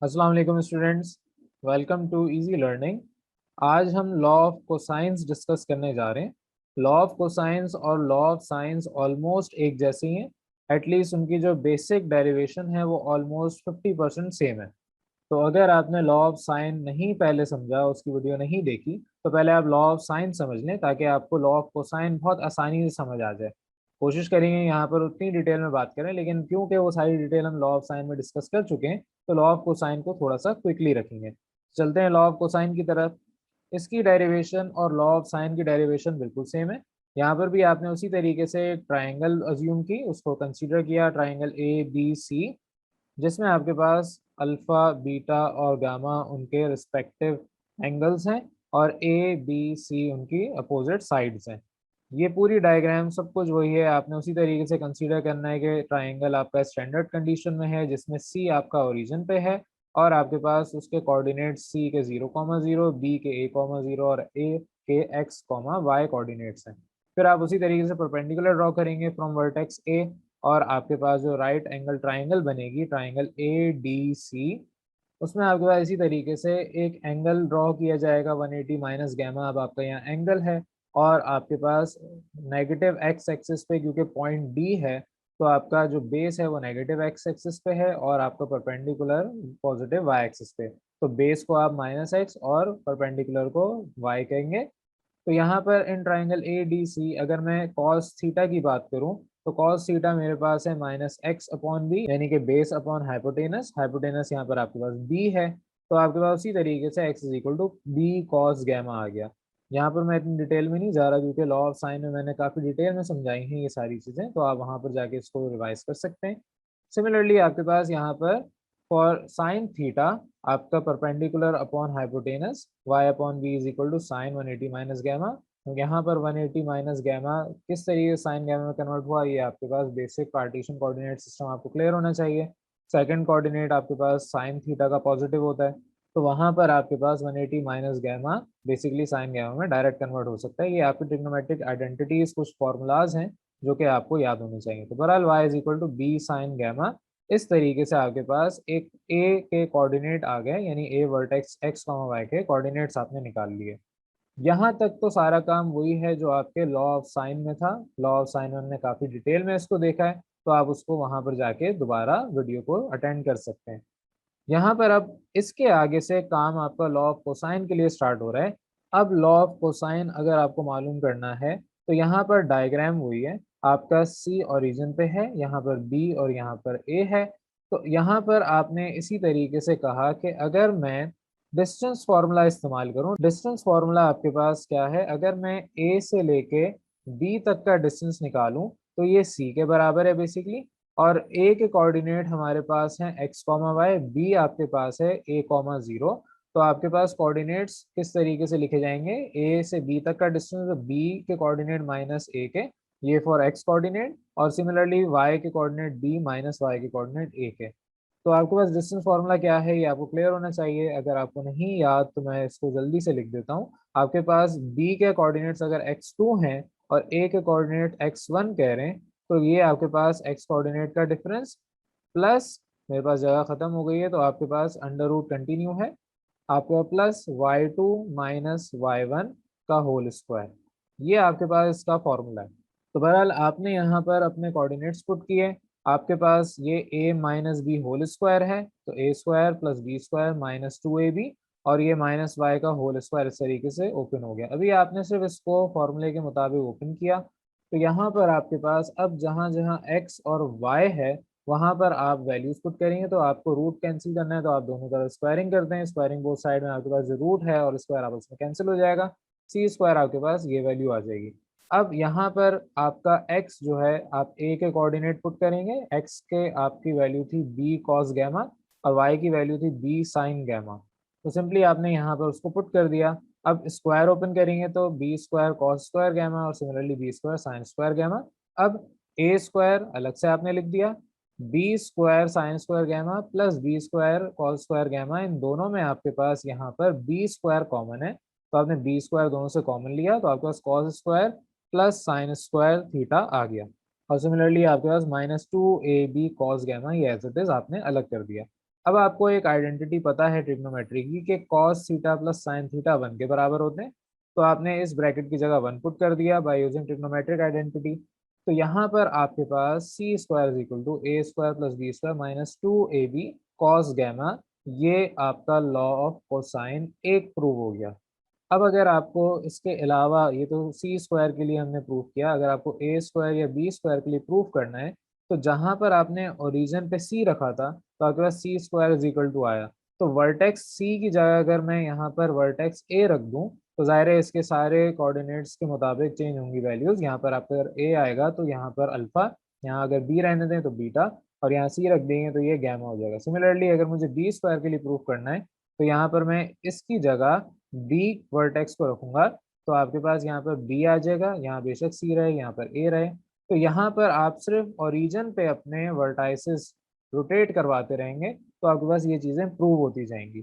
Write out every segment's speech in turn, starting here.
अस्सलाम वालेकुम students, welcome to easy learning. आज हम लॉ ऑफ कोसाइंस डिस्कस करने जा रहे हैं। लॉ ऑफ कोसाइंस और लॉ ऑफ साइंस ऑलमोस्ट एक जैसी हैं। एटलीस्ट उनकी जो बेसिक डेरिवेशन है वो ऑलमोस्ट 50% सेम है। तो अगर आपने लॉ ऑफ साइन नहीं पहले समझा, उसकी वीडियो नहीं देखी, तो पहले आप लॉ ऑफ साइन समझ लें ताकि आपको लॉ ऑफ कोसाइन बहुत आसानी से समझ आ जाए। कोशिश करेंगे यहाँ पर उतनी डिटेल में बात करें, लेकिन क्योंकि वो सारी डिटेल हम लॉ ऑफ साइन में डिस्कस कर चुके हैं तो लॉ ऑफ कोसाइन को थोड़ा सा क्विकली रखेंगे। चलते हैं लॉ ऑफ कोसाइन की तरफ। इसकी डेरिवेशन और लॉ ऑफ साइन की डेरिवेशन बिल्कुल सेम है। यहाँ पर भी आपने उसी तरीके से ट्राइंगल अज्यूम की, उसको कंसीडर किया ट्राइंगल ए बी सी, जिसमें आपके पास अल्फा बीटा और गामा उनके रिस्पेक्टिव एंगल्स हैं और ए बी सी उनकी अपोजिट साइड्स हैं। ये पूरी डायग्राम सब कुछ वही है। आपने उसी तरीके से कंसीडर करना है कि ट्राइंगल आपका स्टैंडर्ड कंडीशन में है जिसमें सी आपका ओरिजिन पे है और आपके पास उसके कोऑर्डिनेट्स सी के 0,0, बी के a,0 और ए के x,y कोऑर्डिनेट्स हैं। फिर आप उसी तरीके से परपेंडिकुलर ड्रॉ करेंगे फ्रॉम वर्टेक्स ए और आपके पास जो राइट एंगल ट्राइंगल बनेगी ट्राइंगल ए डी सी, उसमें आपके पास इसी तरीके से एक एंगल ड्रॉ किया जाएगा 180 माइनस गैमा। अब आपका यहाँ एंगल है और आपके पास नेगेटिव एक्स एक्सिस पे, क्योंकि पॉइंट डी है तो आपका जो बेस है वो नेगेटिव एक्स एक्सिस पे है और आपका परपेंडिकुलर पॉजिटिव वाई एक्सिस पे। तो बेस को आप माइनस एक्स और परपेंडिकुलर को वाई कहेंगे। तो यहाँ पर in triangle A D C अगर मैं कॉस थीटा की बात करूँ तो कॉस थीटा मेरे पास है माइनस एक्स अपॉन बी, यानी कि बेस अपॉन हाइपोटेनस। हाइपोटेनस यहाँ पर आपके पास बी है, तो आपके पास उसी तरीके से x is equal to b cos gamma आ गया। यहाँ पर मैं इतनी डिटेल में नहीं जा रहा क्योंकि लॉ ऑफ साइन में मैंने काफ़ी डिटेल में समझाई हैं ये सारी चीज़ें, तो आप वहाँ पर जाके इसको रिवाइज कर सकते हैं। सिमिलरली आपके पास यहाँ पर फॉर साइन थीटा आपका perpendicular upon hypotenuse y upon B is equal to sine 180 minus gamma. तो यहाँ पर 180 माइनस गैमा किस तरीके से साइन गैमा में कन्वर्ट हुआ, ये आपके पास बेसिक पार्टीशन कोऑर्डिनेट सिस्टम आपको क्लियर होना चाहिए। सेकंड कोऑर्डिनेट आपके पास साइन थीटा का पॉजिटिव होता है, तो वहां पर आपके पास 180 minus gamma basically sine gamma में डायरेक्ट कन्वर्ट हो सकता है। ये आपकी ट्रिग्नोमेट्रिक आइडेंटिटीज कुछ फॉर्मूलाज हैं जो कि आपको याद होने चाहिए। तो बहरहाल y is equal to B sine gamma, इस तरीके से आपके पास एक ए के कोऑर्डिनेट आ गए, यानी ए वर्टेक्स एक्स वाई के कोऑर्डिनेट्स आपने निकाल लिए। यहाँ तक तो सारा काम वही है जो आपके लॉ ऑफ साइन में था। लॉ ऑफ साइन में हमने काफी डिटेल में इसको देखा है, तो आप उसको वहां पर जाके दोबारा वीडियो को अटेंड कर सकते हैं। यहाँ पर अब इसके आगे से काम आपका लॉ ऑफ कोसाइन के लिए स्टार्ट हो रहा है। अब लॉ ऑफ कोसाइन अगर आपको मालूम करना है तो यहाँ पर डायग्राम हुई है, आपका सी ओरिजिन पे है, यहाँ पर बी और यहाँ पर ए है। तो यहाँ पर आपने इसी तरीके से कहा कि अगर मैं डिस्टेंस फार्मूला इस्तेमाल करूँ, डिस्टेंस फार्मूला आपके पास क्या है, अगर मैं ए से लेके बी तक का डिस्टेंस निकालूं तो ये सी के बराबर है बेसिकली। और ए के कोऑर्डिनेट हमारे पास हैं एक्स कॉमा वाई, बी आपके पास है ए कॉमा जीरो। तो आपके पास कोऑर्डिनेट्स किस तरीके से लिखे जाएंगे, ए से बी तक का डिस्टेंस बी के कोऑर्डिनेट माइनस ए के, ये फॉर एक्स कोऑर्डिनेट, और सिमिलरली वाई के कोऑर्डिनेट बी माइनस वाई के कोऑर्डिनेट ए के। तो आपके पास डिस्टेंस फार्मूला क्या है ये आपको क्लियर होना चाहिए। अगर आपको नहीं याद तो मैं इसको जल्दी से लिख देता हूँ। आपके पास बी के कोऑर्डिनेट्स अगर x2 हैं और ए के कोऑर्डिनेट x1 कह रहे हैं, तो ये आपके पास x कोऑर्डिनेट का डिफरेंस प्लस, मेरे पास जगह खत्म हो गई है तो आपके पास अंडर रूट कंटिन्यू है, आपके पास प्लस y2 माइनस y1 का होल स्क्वायर। ये आपके पास इसका फॉर्मूला है। तो बहरहाल आपने यहाँ पर अपने कोऑर्डिनेट्स पुट किए, आपके पास ये a minus b whole square है, तो a square plus b square minus 2ab, और ये माइनस वाई का होल स्क्वायर इस तरीके से ओपन हो गया। अभी आपने सिर्फ इसको फॉर्मूले के मुताबिक ओपन किया, तो यहाँ पर आपके पास अब जहाँ जहाँ x और y है वहां पर आप वैल्यूज पुट करेंगे। तो आपको रूट कैंसिल करना है तो आप दोनों तरफ स्क्वायरिंग करते हैं, स्क्वायरिंग बोथ साइड में आपके पास जो रूट है और स्क्वायर आपस में कैंसिल हो जाएगा, सी स्क्वायर आपके पास ये वैल्यू आ जाएगी। अब यहाँ पर आपका x जो है आप a के कोऑर्डिनेट पुट करेंगे, x के आपकी वैल्यू थी b कॉस गैमा और y की वैल्यू थी b साइन गैमा। तो सिंपली आपने यहाँ पर उसको पुट कर दिया। अब स्क्वायर ओपन करेंगे तो b square cos square gamma और similarly b square sine square gamma. अब ए स्क्वायर अलग से आपने लिख दिया, b square sine square gamma plus b square cos square gamma, इन दोनों में आपके पास यहाँ पर बी स्क्वायर कॉमन है, तो आपने बी स्क्वायर दोनों से कॉमन लिया तो आपके पास cos square plus sine square theta आ गया। और सिमिलरली आपके पास माइनस 2ab कॉस गैमा, ये एज इट इज आपने अलग कर दिया। अब आपको एक आइडेंटिटी पता है ट्रिग्नोमेट्री की कि cos theta plus sine theta 1 के बराबर होते हैं। तो आपने इस ब्रैकेट की जगह 1 पुट कर दिया बाय यूजिंग ट्रिग्नोमेट्रिक आइडेंटिटी। तो यहाँ पर आपके पास c square is equal to a square plus b square minus 2ab cos gamma, ये आपका लॉ ऑफ कोसाइन एक प्रूव हो गया। अब अगर आपको इसके अलावा, ये तो सी स्क्वायर के लिए हमने प्रूव किया, अगर आपको ए स्क्वायर या बी स्क्वायर के लिए प्रूव करना है तो जहां पर आपने ओरिजिन पे सी रखा था तो आपके पास c square is equal to आया। तो वर्टेक्स सी की जगह अगर मैं यहाँ पर वर्टेक्स ए रख दूं तो जाहिर है इसके सारे कोऑर्डिनेट्स के मुताबिक चेंज होंगी वैल्यूज। यहाँ पर आपका अगर ए आएगा तो यहाँ पर अल्फा, यहाँ अगर बी रहने दें तो बीटा, और यहाँ सी रख देंगे तो ये गैमा हो जाएगा। सिमिलरली अगर मुझे बी स्क्वायर के लिए प्रूव करना है तो यहाँ पर मैं इसकी जगह बी वर्टेक्स को रखूंगा तो आपके पास यहाँ पर बी आ जाएगा, यहाँ बेशक सी रहे यहाँ पर ए रहे। तो यहाँ पर आप सिर्फ ओरिजिन पे अपने वर्टाइसिस रोटेट करवाते रहेंगे तो आपके पास ये चीज़ें प्रूव होती जाएंगी।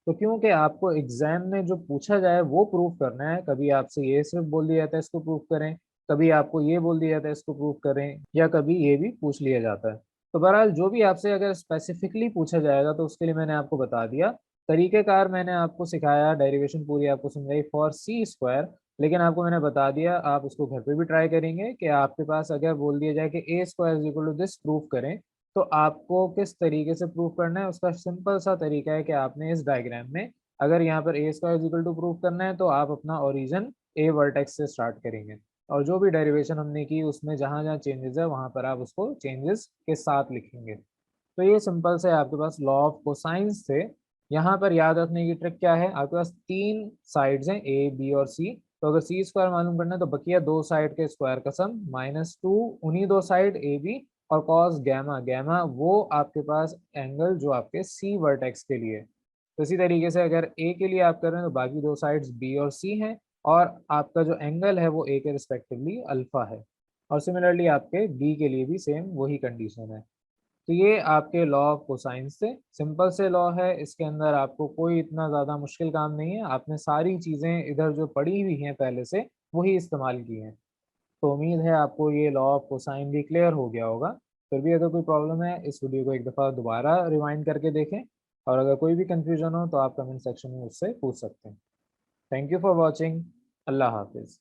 तो क्योंकि आपको एग्जाम में जो पूछा जाए वो प्रूव करना है, कभी आपसे ये सिर्फ बोल दिया जाता है इसको प्रूव करें, कभी आपको ये बोल दिया जाता है इसको प्रूव करें, या कभी ये भी पूछ लिया जाता है। तो बहरहाल जो भी आपसे अगर स्पेसिफिकली पूछा जाएगा तो उसके लिए मैंने आपको बता दिया तरीकेकार, मैंने आपको सिखाया, डेरिवेशन पूरी आपको समझाई फॉर सी स्क्वायर। लेकिन आपको मैंने बता दिया आप उसको घर पे भी ट्राई करेंगे कि आपके पास अगर बोल दिया जाए कि a square is equal to this proof करें तो आपको किस तरीके से प्रूफ करना है। उसका सिंपल सा तरीका है कि आपने इस डायग्राम में अगर यहाँ पर a square is equal to proof करना है तो आप अपना ओरिजिन ए वर्टेक्स से स्टार्ट करेंगे, और जो भी डेरिवेशन हमने की उसमें जहाँ जहाँ चेंजेस है वहाँ पर आप उसको चेंजेस के साथ लिखेंगे। तो ये सिंपल से आपके पास लॉ ऑफ कोसाइंस से। यहाँ पर याद रखने की ट्रिक क्या है, आपके पास तीन साइड्स हैं ए बी और सी। तो अगर सी स्क्वायर मालूम करना है तो बकिया दो साइड के स्क्वायर का सम -2 उन्हीं दो साइड ए बी, और कॉस गैमा, गैमा वो आपके पास एंगल जो आपके सी वर्टेक्स के लिए। तो इसी तरीके से अगर ए के लिए आप कर रहे हैं तो बाकी दो साइड्स बी और सी हैं, और आपका जो एंगल है वो ए के रिस्पेक्टिवली अल्फा है। और सिमिलरली आपके बी के लिए भी सेम वही कंडीशन है। तो ये आपके लॉ ऑफ कोसाइंस से सिंपल से लॉ है, इसके अंदर आपको कोई इतना ज़्यादा मुश्किल काम नहीं है, आपने सारी चीज़ें इधर जो पढ़ी हुई हैं पहले से वही इस्तेमाल की हैं। तो उम्मीद है आपको ये लॉ ऑफ कोसाइन भी क्लियर हो गया होगा। फिर भी अगर कोई प्रॉब्लम है इस वीडियो को एक दफ़ा दोबारा रिवाइंड करके देखें, और अगर कोई भी कन्फ्यूजन हो तो आप कमेंट सेक्शन में मुझसे पूछ सकते हैं। Thank you for watching. अल्लाह हाफिज़।